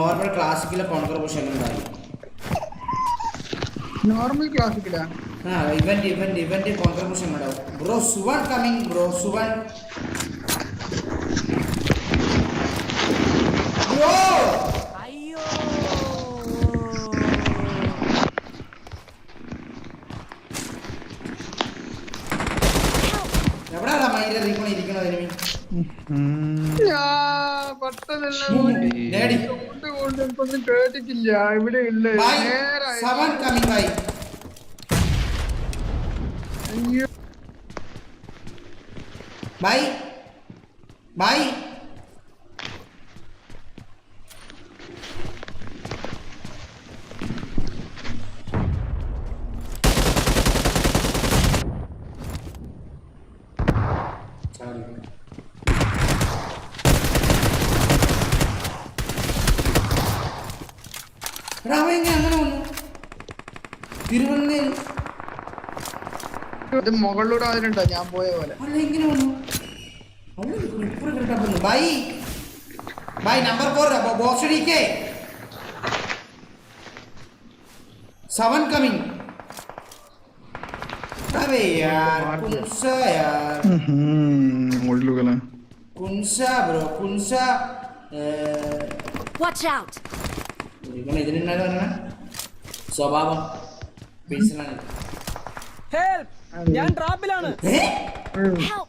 Normal ക്ലാസിക്കിലെ contribution ഉണ്ടായി. Normal ക്ലാസിക്കിലാ event contribution ഉണ്ടാവും. Bro Suven coming bro Suven bro അയ്യോ എവിടെയാ മൈര റീക്കോൺ ഇരിക്കണത് എനിമി ഒന്നും കേട്ടിട്ടില്ല ഇവിടെ ഇല്ല. സവൻ കമ്മിങ് ബൈ. ബൈ ബൈ അങ്ങനെ വന്നു തിരുവനന്തപുരം ഇത് മുകളിലൂടെ അതിലുണ്ടോ ഞാൻ പോയ പോലെ. അല്ല ഇങ്ങനെ വന്നു ബൈ ബൈ നമ്പർ 4 ബോക്സ് അടിക്കേ. Seven coming. अबे यार कुंसा यार कुंसा ब्रो कुंसा watch out ഇവൻ ഇതിനുണ്ടായിരുന്നു പറഞ്ഞ സ്വഭാവം പേഴ്സണാണ്. help ഞാൻ ട്രാപ്പിലാണ്. help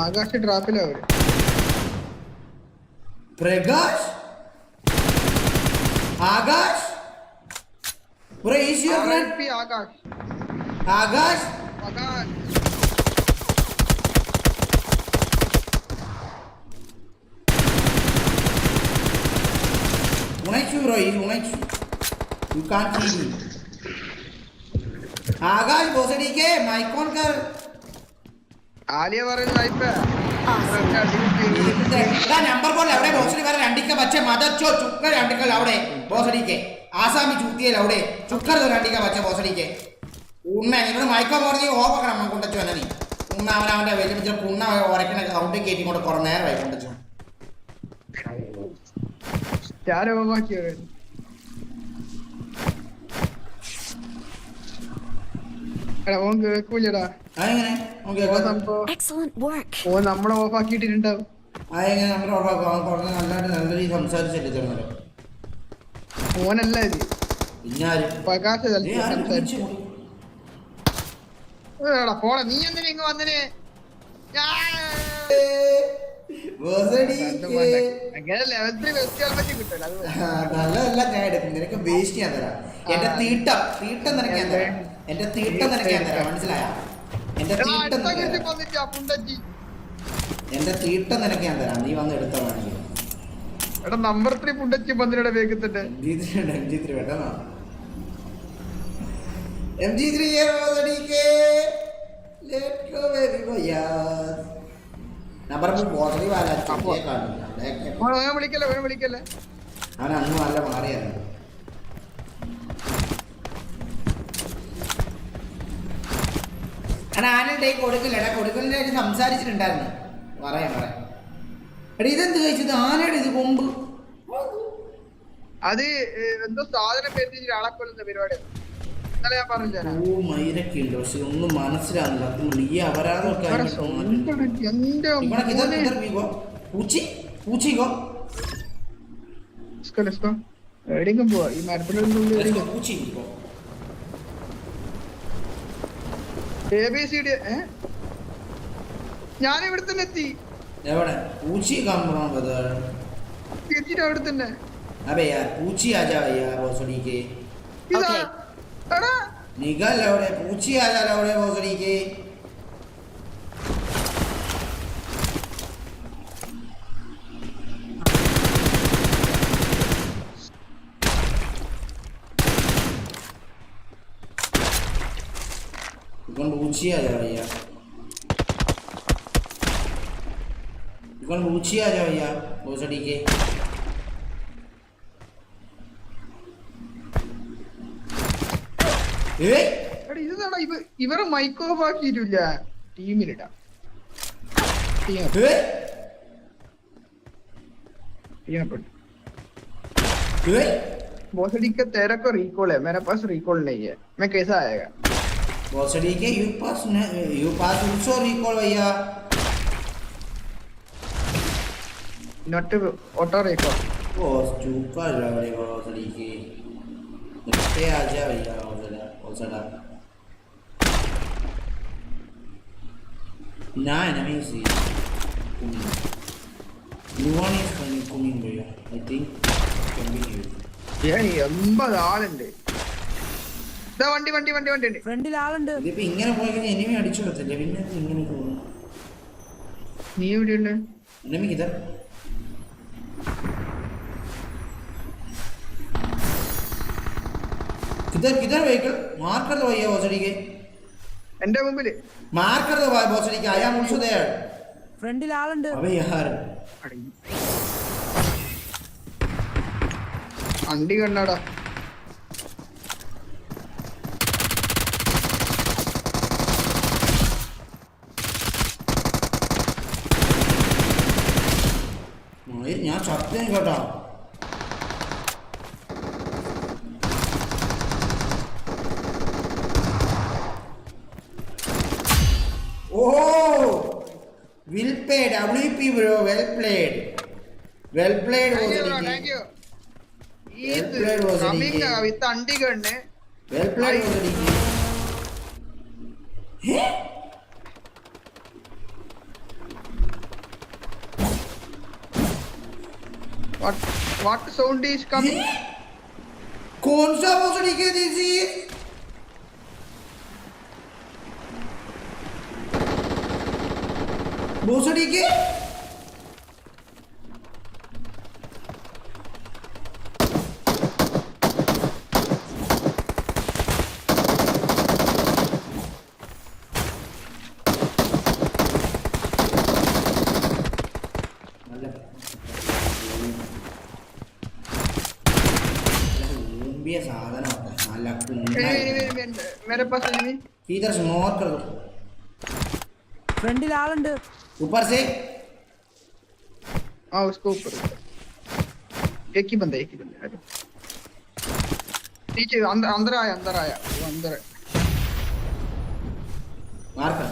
ആകാശ് ട്രാപ്പിലാ അവര്. Prakash Akash bro is your friend Akash Akash Akash Unaichu bro, he's Unaichu. You can't kill him. Akash बोसड़ी के माइक ऑन कर. आलिया वाले लाइफ पे. नंबर बोल लवड़े बोसड़ी वाले रंडी के बच्चे मदद चो चुप कर रंडी के लवड़े बोसड़ी के आसामी चूती है लवड़े चुप कर दो रंडी के बच्चे बोसड़ी के उन्हें इन्होंने माइक ऑन कर दिया वो पकड़ा मैं कुंडा चुना नहीं उन्हें आवने आवने वेली में जब कुंडा और एक ने काउंटे केटी कोड करना है भाई कुंडा चुना यार वो बात क्यों है अरे वो കേൾക്കൂലടാ അങ്ങനെ ഓക്കേ excellent work ഓ നമ്മളെ ഓഫ് ആക്കിയിട്ടിട്ടുണ്ടാവും. ആയെങ്ങനെ നമ്മൾ പറഞ്ഞ നല്ല രീതി സംസാരിച്ചില്ലേ ചെറുങ്ങനെ ഓനല്ല ഇത് ഇന്നാരും പ്രകാശ് സംസാരിച്ചു. പോളെ നീ എന്തിനാ ഇങ്ങ് വന്നിന്? അങ്ങനെ ലെവൽത്തിൽ വെച്ചാൽ പറ്റി കിട്ടില്ല. നല്ലതല്ല ഞാൻ എടുക്കും. നിനക്ക് വേസ്റ്റ് ചെയ്യാൻ തരാം. എന്റെ തീട്ടം നിനക്ക് ഞാൻ തരാം. എന്റെ തീട്ടം നിനക്ക് ഞാൻ തരാം. മനസ്സിലായ എന്റെ തീട്ടം നിനക്ക് ഞാൻ തരാം. നീ വന്ന് എടുത്തോ വേണമെങ്കിൽ. എടാ നമ്പർ 3 പുണ്ടച്ചി പന്തിയുടെ വേഗത്തിന്റെ MG3 പെട്ടെന്നോ MG3 Let's go baby boy yaar number ബോസറി വാല വിളിക്കല്ലേ അവൻ അന്ന് നല്ല മാറിയായിരുന്നു. ആനയുടെ കൊടുക്കില്ലടാ കൊടുക്കലിന്റെ കാര്യം സംസാരിച്ചിട്ടുണ്ടായിരുന്നു. പറയാം എടാ ഇതെന്ത് കഴിച്ചത് ആനയുടെ ഇത് കൊമ്പ് അത് എന്തോ സാധനം പേരിട്ട് ആളെ കൊല്ലുന്ന പരിപാടി ഞാൻ പറഞ്ഞില്ല. ഓ മൈരക്കുണ്ട് പക്ഷെ ഒന്നും മനസ്സിലാവുന്നില്ല. അതുകൊണ്ട് ഈ അപരാധമൊക്കെ പൂച്ചിക്കോ എവിടെയെങ്കിലും പോവാ ഈ മരത്തിനുള്ളിൽ പൂച്ചിക്കോ ABCD. ഞാൻ ഇവിടെ തന്നെ എത്തി. എവിടെ പൂച്ചി കാണുമ്പോ എത്തിയിട്ട് അവിടെ തന്നെ. अबे यार पूछी आ जा यार भोसड़ी के okay എടാ निकल लौड़े पूछी आ जा लौड़े भोसड़ी के कौन पूछी आ जा भैया कौन पूछी आ जा भैया भोसड़ी के ഇവരെ മൈക്ക് ഓഫ് ആക്കിയിട്ടില്ല ടീമിലിടാം. भोसड़ी के तेरे को रिकॉल है, मेरे पास रिकॉल नहीं है, मैं कैसा आएगा? भोसड़ी के यू पास also recall भैया. Not auto recall. बॉस चूका रहे भोसड़ी के. इतने आजा भैया भोसड़ा. Nah, enemy is coming. Blue one is coming भैया. I think can be here. ഞാൻ 80 ആളുണ്ട്. ദാ വണ്ടി ഉണ്ട്. ഫ്രണ്ടിൽ ആളുണ്ട്. ഇതിപ്പോ ഇങ്ങനെ പോയി കഴിഞ്ഞാൽ എനിമി അടിച്ചു കൊടുത്തില്ലേ, പിന്നെ ഇങ്ങനെ പോകുന്നു. നീ എവിടെയുണ്ട്? എനിമി കിതർ किधर व्हीकल मार कर दो भैया भोसड़ी के. എന്റെ മുമ്പില് मार कर दो भाई भोसड़ी के. I am also there. ഫ്രണ്ടിൽ ആളുണ്ട്. अबे यार വണ്ടി കണ്ടാടാ. ഞാൻ ചത്തേന് കേട്ടോ. Oh, well played, WP bro, well played. Well played, Thank you, bro, Vosadi. thank you. Well played, Vosadi. Coming with അണ്ടി കണ്ണ്. Well played, Vosadi. Hey? What sound is coming? कौन सा भोसड़ी के दीजिए? भोसड़ी के? साधन होता है नाला मेरे पास एनिमी. इधर से मोर कर दो. ഫ്രണ്ടിൽ ആളുണ്ട്. ऊपर से हाँ उसको ऊपर. एक ही बंदा अरे नीचे अंदर आया वो अंदर है. मार कर.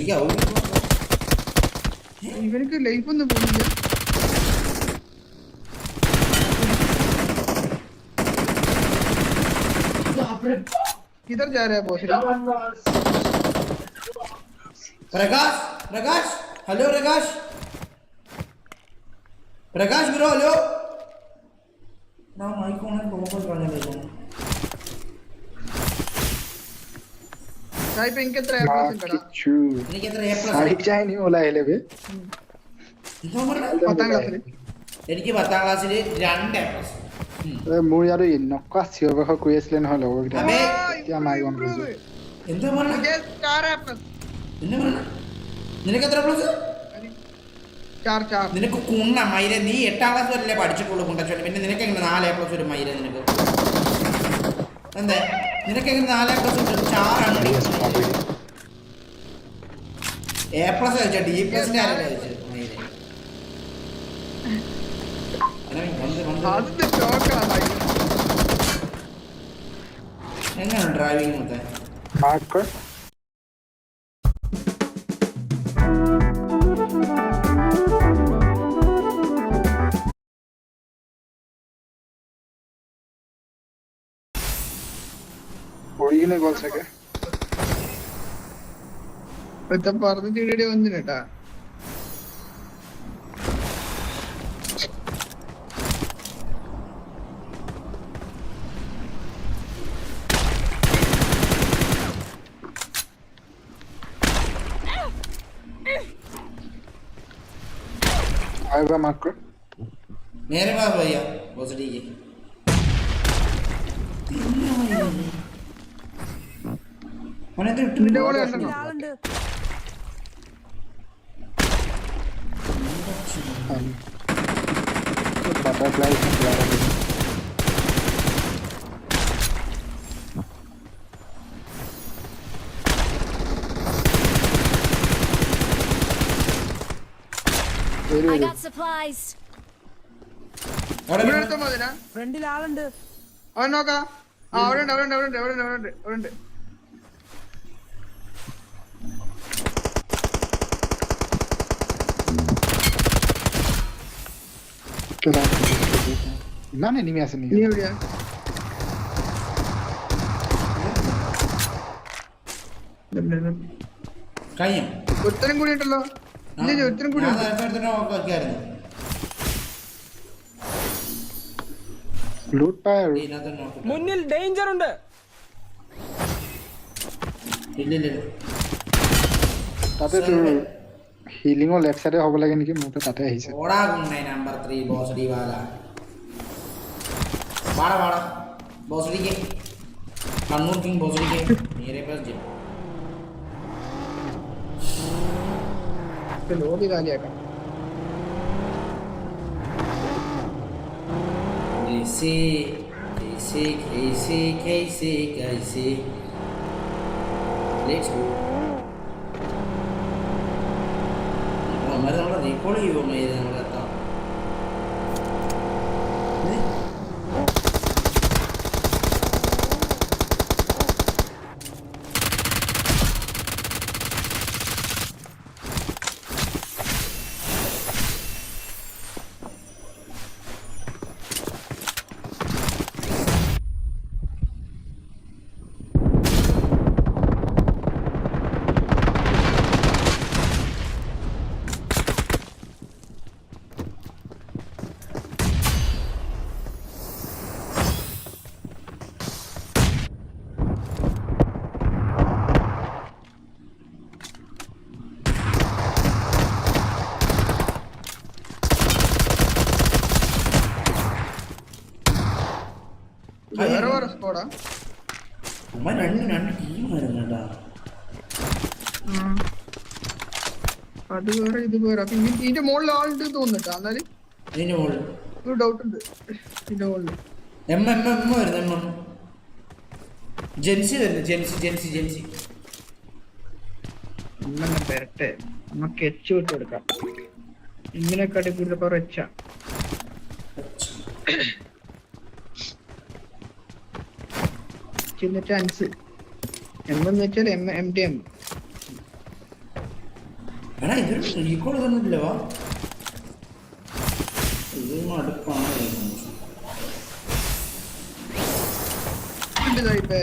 क्या हो गया? ഇവർക്ക് ലൈഫ് ഒന്നും പോകുന്നില്ല. किधर जा रहा है भोसड़ी? प्रकाश हेलो प्रकाश ब्रो हेलो ना माइक ऑन है तो फोकस करने लगा. സായി ഇപ്പൊ എനിക്ക് എത്ര A+ ഉണ്ടടാ? എനിക്ക് എത്ര A+ അടിച്ചാനി ഓലായില്ലേ? എന്താ പറഞ്ഞത്? 10ാം ക്ലാസ്സിൽ എനിക്ക് 10ാം ക്ലാസ്സിൽ 2 A+. মোৰ ইয়াৰ এনেকুৱা চিঞৰ বাখৰ কৰি আছিলে নহয় লগৰকেইটা. അബേ এতিয়া মাৰি গম পাইছো. എന്താ പറഞ്ഞത്? मुझे 4 A+. എന്നെ പറഞ്ഞത്? നിനക്ക് എത്ര A+? 4. നിനക്ക് കുണ്ണ മൈര, നീ 8ാം ക്ലാസ് വരെ പഠിച്ചിട്ടുള്ളൂ കുണ്ടച്ചോണ്ട്, പിന്നെ നിനക്ക് എങ്ങനെ 4 A+ ഒരു മൈര നിനക്ക്? എന്താ നിനക്ക് എങ്ങനെ 4 A+ ഉണ്ട്? 4 ആണ്. A+ കഴിച്ചാ D+ ആരല്ല കഴിച്ചത് മൈര? അതിന്റെ ഷോക്കാണ്. എങ്ങനെയാണ് ഡ്രൈവിംഗ് മൊത്തം? മാർക്ക് ഒഴിയുന്ന ഗോൾസൊക്കെ ഇപ്പൊ പറഞ്ഞിട്ട് ഇവിടെ വന്നിട്ടാ. आएगा मार्कर. मेरे पास भैया भोसड़ी के मैंने तो ഇതിന്റെ കൂടെ ഫ്രണ്ടിൽ ഉണ്ടോ? ആളുണ്ട്. बटरफ्लाई വരൂ I വരൂ. got supplies. എവിടെ ഇവിടെ വീണു? എടുത്താ മതിനാ ഫ്രണ്ടിൽ ആളുണ്ട്. അവൻ നോക്കാം. അവിടെ ഉണ്ട്. എന്നാണ് എനിമി ആസ് നീ എവിടെയാ? കഴിഞ്ഞു. ഒരുത്തനും കൂടി ഉണ്ടല്ലോ. ഇല്ല ഒരുത്തനും കൂടി ഞാൻ ഉണ്ട്. നേരത്തെ എടുത്തിട്ട് നോക്കിയായിരുന്നു. ലൂട്ട് പായ ഇതിനകത്ത് നോക്കി. മുന്നിൽ ഡേഞ്ചർ ഉണ്ട്. ഇല്ല. তাতে তোৰ হিলিঙৰ লেফ্ট চাইডে হ'ব লাগে নেকি মোৰ তাতে আহিছে ഓടാ കുണ്ണേ നമ്പർ 3 ബോസടി വാല. വാടാ ബോസടിക്ക്. കണ്ണൂർ കിങ് ബോസടിക്ക്. मेरे पास जा. ലോബി കാലിയാക്കാം. कैसे लेट्स गो. हमारे നമ്മളെ റീകോൾ ചെയ്യുമോ മൈദ നമ്മളെ എത്താം. വേറെ സ്കോഡാ. നമ്മൾ രണ്ട് ടീം വരുന്നുണ്ടാ. അത് വേറെ ഇത് വേറെ. അപ്പൊ ഇതിന്റെ മുകളിൽ ആളുണ്ട് തോന്നുന്നുട്ടാ. എന്നാല് ഇതിന്റെ മുകളിൽ ഒരു ഡൗട്ട് ഉണ്ട്. ഇതിന്റെ മുകളിൽ എം വരുന്നു. ജെൻസി വരുന്നു. ജെൻസി ഇങ്ങനെ വരട്ടെ. നമുക്ക് എച്ച് വിട്ട് കൊടുക്കാം. ഇങ്ങനെ കാട്ടി കൂടുതൽ പവർ എച്ചാ. ചാൻസ് എന്നു വെച്ചാൽ MTM. എടാ ഇതൊരു റീകോൾ തന്നിട്ടില്ല. വാ ഇത് മടുപ്പാണ്. ഇപ്പൊ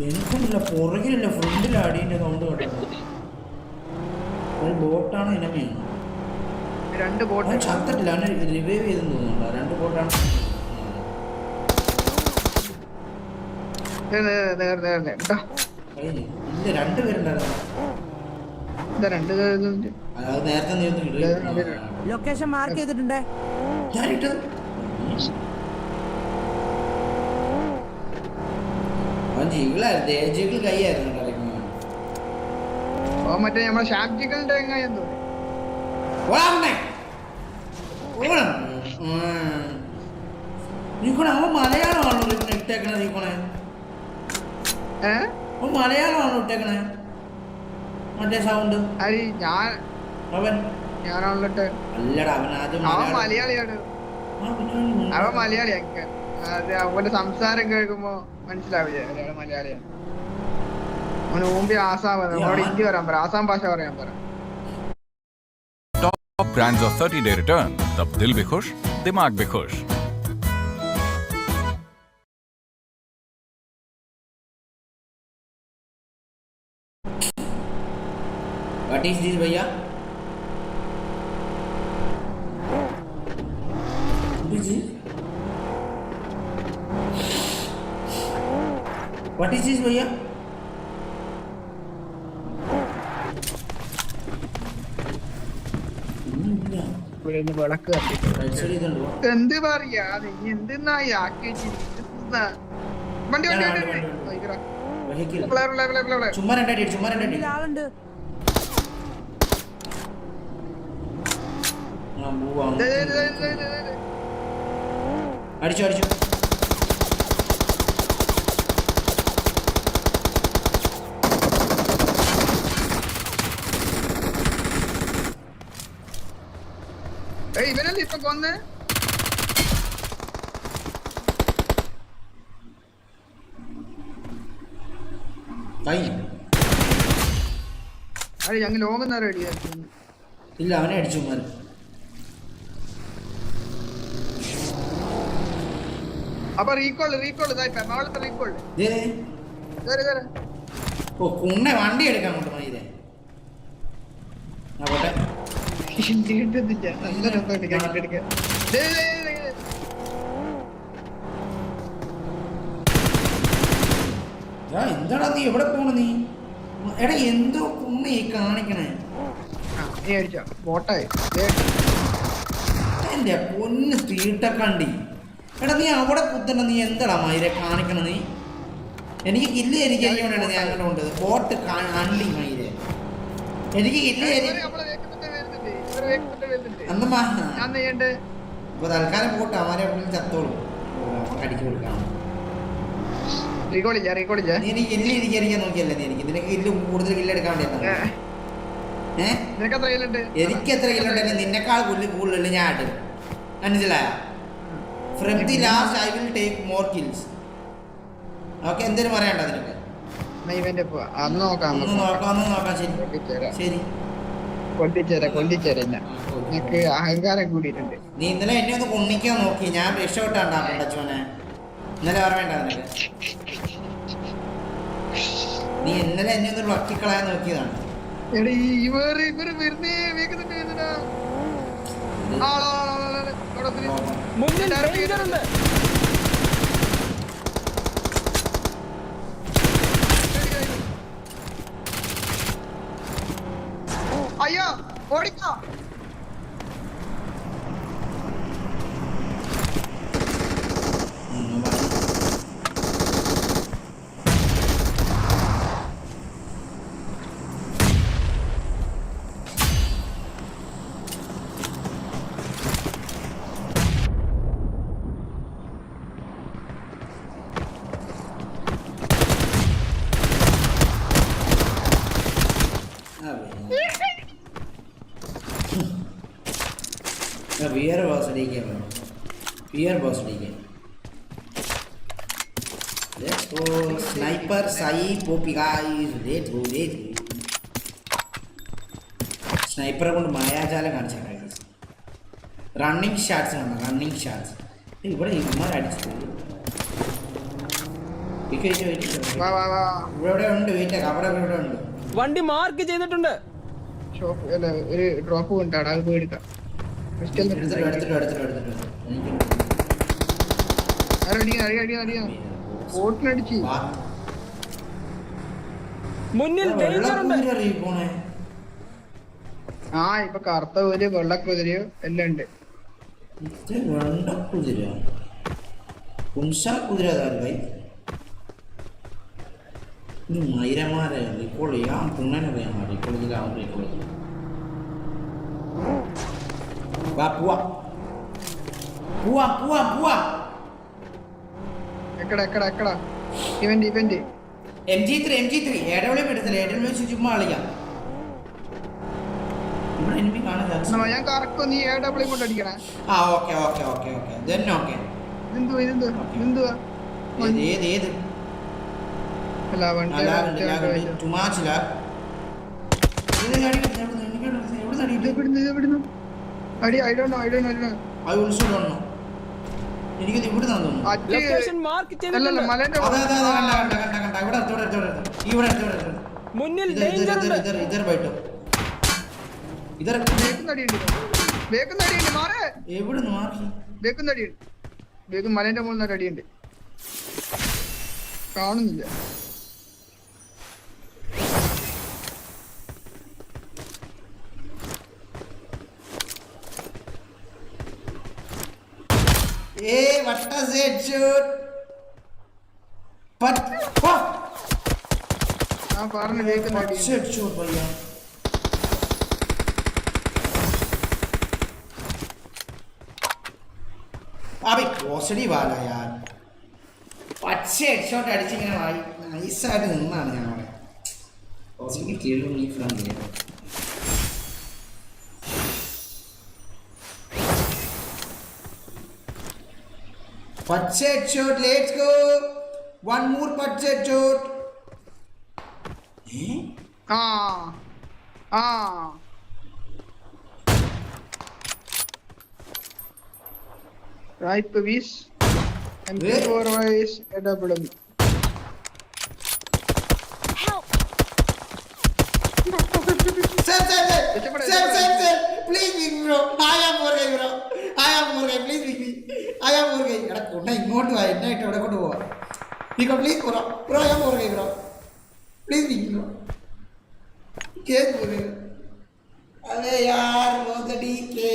എനിക്കൊന്നുമില്ല. പുറകിലല്ല ഫ്രണ്ടിൽ അടീൻ്റെ സൗണ്ട് കേട്ടത്. ഒരു ബോട്ടാണ് ഇനമയാണ്. രണ്ട് ബോട്ട് ചത്തിട്ടില്ല. അവന് റിവൈവ് ചെയ്തെന്ന് തോന്നുന്നുണ്ടോ? രണ്ട് ബോട്ടാണ്. കഴിഞ്ഞു. ഇല്ല രണ്ടുപേരുണ്ടായിരുന്നു. അത് നേരത്തെ നീ ഒന്ന് ഇടുക. Location mark ചെയ്തിട്ടുണ്ടേ. ഞാനിട്ടത് അവൻ ജീകളായിരുന്നു. ജീകൾ കൈയായിരുന്നു കളിക്കുന്നത്. മറ്റേ നമ്മളെ ഷാപ്ജികളുടെ എന്തോ നീക്കണ അവൻ മലയാളമാണോ ഇട്ടേക്കണേ? നീക്കണേ അവൻ മലയാളമാണോ ഇട്ടേക്കണേ? മറ്റേ സൗണ്ട് ഞാനാണല്ലോട്ടെ. അല്ലടാ അവൻ ആദ്യം അവൻ മലയാളിയാണ്. അവൻ മലയാളിയാ. അത് അവന്റെ സംസാരം കേൾക്കുമ്പോ മനസ്സിലാവില്ലേ അയാള് മലയാളിയാണ്. അവന് മുമ്പേ ആസാം അവനോട് ഹിന്ദി പറയാൻ പറ. ആസാം ഭാഷ പറയാൻ പറ. टॉप ब्रांड्स और 30-day रिटर्न, तब दिल भी खुश, दिमाग भी खुश। What is this भैया? What is this भैया? ഇവിടെ നിന്ന് വിളക്ക് കത്തിട്ടുണ്ട്. എന്ത് പറയാ നീ? എന്തെന്നായി ആക്കി വെച്ചിരിക്കുന്നത്? വണ്ടി വെഹിക്കിൾ ഇവിടെ. ചുമ്മാ രണ്ടടി ചുമ്മാ രണ്ടടി മുന്നിൽ ആളുണ്ട്. അടിച്ചു അടിച്ചു ഇവനല്ലേ ഇപ്പൊ കൊന്ന്? അടി ഞങ്ങൾ ലോകം നേരം അടിയാക്കി. ഇല്ല അവനെ അടിച്ചു ചുമ്മാ അപ്പൊ റീകോള് മേളത്തെ റീകോള്. ഓ കുണ്ണ വണ്ടി എടുക്കാൻ കൊണ്ട് മൈതേ പോട്ടെ നല്ല രസമായിട്ട് കണ്ടിട്ടെടുക്കാൻ. എന്താടാ നീ എവിടെ പോണു നീ? എടാ എന്തോ കുണ്ണ ഈ കാണിക്കണേ. നീ അടിച്ചോ ബോട്ടായി എന്റെ പൊന്ന് തീട്ടക്കണ്ടി. എടാ നീ അവിടെ കുത്തണ്ട. നീ എന്താടാ മൈരെ കാണിക്കണ നീ? എനിക്ക് കില്ല് എനിക്കൊണ്ടാണ് നീ അങ്ങനെ കൊണ്ടത്. ബോട്ട് അണ്ടി മൈരെ എനിക്ക് കില്ല് അന്നമ്മ ഇപ്പൊ തൽക്കാലം പോട്ടെ. അവരെ ചത്തോളും അടിച്ചു കൊടുക്കാം. നീ എനിക്ക് കില്ല് ഇരിക്കാൻ നോക്കിയല്ലേ നീ? എനിക്ക് നിനക്ക് കില്ല് കൂടുതൽ കില്ല് എടുക്കാൻ വേണ്ടി എനിക്ക് എത്ര കില്ല് ഉണ്ടെങ്കിൽ നിന്നെക്കാൾ കൂടുതൽ ഞാൻ ആട്ടും. മനസ്സിലായ? From the last I will take more kills. Okay എന്തേലും പറയണ്ട നിനക്ക്? നോക്കാം ശരി. എനിക്ക് അഹങ്കാരം കൂടിയിട്ടുണ്ട്. നീ ഇന്നലെ എന്നെ ഒന്ന് കൊണ്ണിക്കാൻ നോക്കി. ഞാൻ രക്ഷപ്പെട്ടാണ്ടാ കൊണ്ടച്ചോനെ. ഇന്നലെ പറയണ്ട നിനക്ക്? നീ ഇന്നലെ എന്നെ ഒന്ന് വക്കിക്കളയാൻ നോക്കിയതാണ്. മുന്നിൽ ഡേഞ്ചർ ഉണ്ട്. അയ്യോ ഓടിക്കോ. बियर बॉस लेके बियर बॉस लेके let's go sniper Sai Poppy guys let's go sniper കൊണ്ട് മായാജാലം കാണിച്ചാൽ ഗൈസ്. റണ്ണിങ് ഷാട്ട്സ് ആണ്. റണ്ണിങ് ഷാട്ട്സ് ഇവിടെ ഇവന്മാർ അടിച്ചു. ഇവിടെ ഉണ്ട്. വെയിറ്റ് അവിടെ ഇവിടെ ഉണ്ട്. വണ്ടി മാർക്ക് ചെയ്തിട്ടുണ്ട്. ഒരു ഡ്രോപ്പ് കൊണ്ടാണ് അത് പോയെടുക്കാം. മുന്നിൽ ഡേഞ്ചർ ഉണ്ട്. ആ ഇപ്പൊ കറുത്ത കുതിര വെള്ളക്കുതിരയോ എല്ലാം ഉണ്ട്. വെള്ളക്കുതിര കുതിര മൈരമാരെ റിക്കോളി ആ പുണ്ണനറിയാം. റിക്കോളിലാവും റിക്കോളി വാ പോവാ പോവാ പോവാ പോവാ. എക്കടാ ഇവന്റ് MG3 AW എടുത്തില്ല. AW ചുമ്മാ കളിക്കാം. ഇവിടെ എനിമി കാണാൻ ഞാൻ കറക്കും. നീ AW കൊണ്ട് അടിക്കണേ. ആ okay okay okay okay then okay. എന്തുവാ ഏത് അല്ല വണ്ടി തുമാച്ചില അടി I don't know I also don't know. എനിക്ക് ഇവിടെ തോന്നുന്നു ലൊക്കേഷൻ മാർക്ക് ചെയ്തിട്ടുണ്ട്. മലന്റെ മുന്നിൽ ഡേഞ്ചർ ഉണ്ട്. ഇധർ ബൈട്ടോ ഇധർ ബേക്കുന്നടിയുണ്ട് മാറേ. എവിടുന്ന് മാറി? ബേക്കും മലന്റെ മുകളിൽ അടിയുണ്ട്. കാണുന്നില്ല. What does it shoot? But ആ പറഞ്ഞ കേൾക്കുന്ന പച്ച അടിച്ചു പയ്യ അബി പോസ്റ്റഡി വാല യാർ പച്ച ഹെഡ്ഷോട്ട് അടിച്ചിങ്ങനെ വായി നൈസായിട്ട് നിന്നാണ് ഞാൻ അവിടെ പോസ്റ്റഡിക്ക് കീഴിൽ നീ ഫ്രണ്ട് പച്ച headshot let's go one more പച്ച ഹെഡ്ഷോട്ട് ആ ആ റൈറ്റ് പീസ് M4 വൈസ് A W Sir, please pick me, bro. I am more guy, bro. Please pick me. I am more guy. എടാ കൊണ്ട ഇങ്ങോട്ട് വാ എന്നെ ആയിട്ട് എവിടെ കൊണ്ട് പോവാ നിക്കോ please bro I am more guy, bro. Please pick me, bro. Case പോലെ അതെ യാർ മോദടി കേ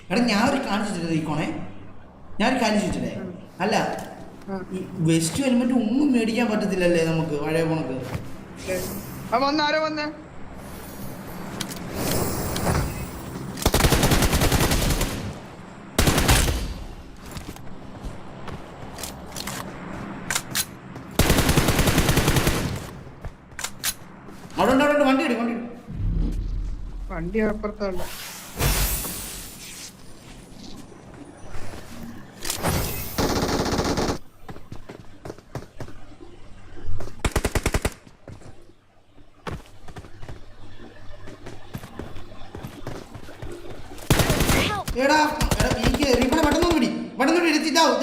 എടാ ഞാൻ ഒരു കാണിച്ചിട്ട് ഇക്കോണേ ഞാനൊരു കാര്യം ചോദിച്ചിട്ടേ അല്ല ഈ വെസ്റ്റ് ഹെൽമെറ്റ് ഒന്നും മേടിക്കാൻ പറ്റത്തില്ലല്ലേ നമുക്ക് പഴയ പോണക്ക് വന്നാരോ വന്നേ അവിടെ വണ്ടി എടുക്കും വണ്ടി അപ്പുറത്തുള്ള എടാ എനിക്ക് റിബൺ പെട്ടെന്ന് എടുത്ത് ഇതാവും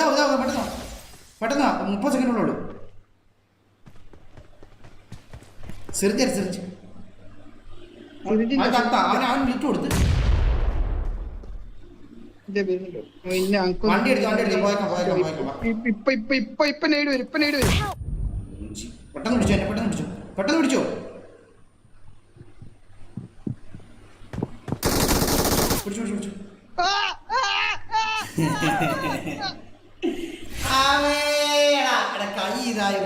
പെട്ടെന്ന് 30 സെക്കൻഡുള്ളൂ സിറിഞ്ച് അവൻ വിളിച്ചു കൊടുത്ത് വണ്ടി എടുത്ത് പോയേക്കാം ഇപ്പൊ നേടി വരും പെട്ടെന്ന് പിടിച്ചോ പിടിച്ചു കൈ ഇതായി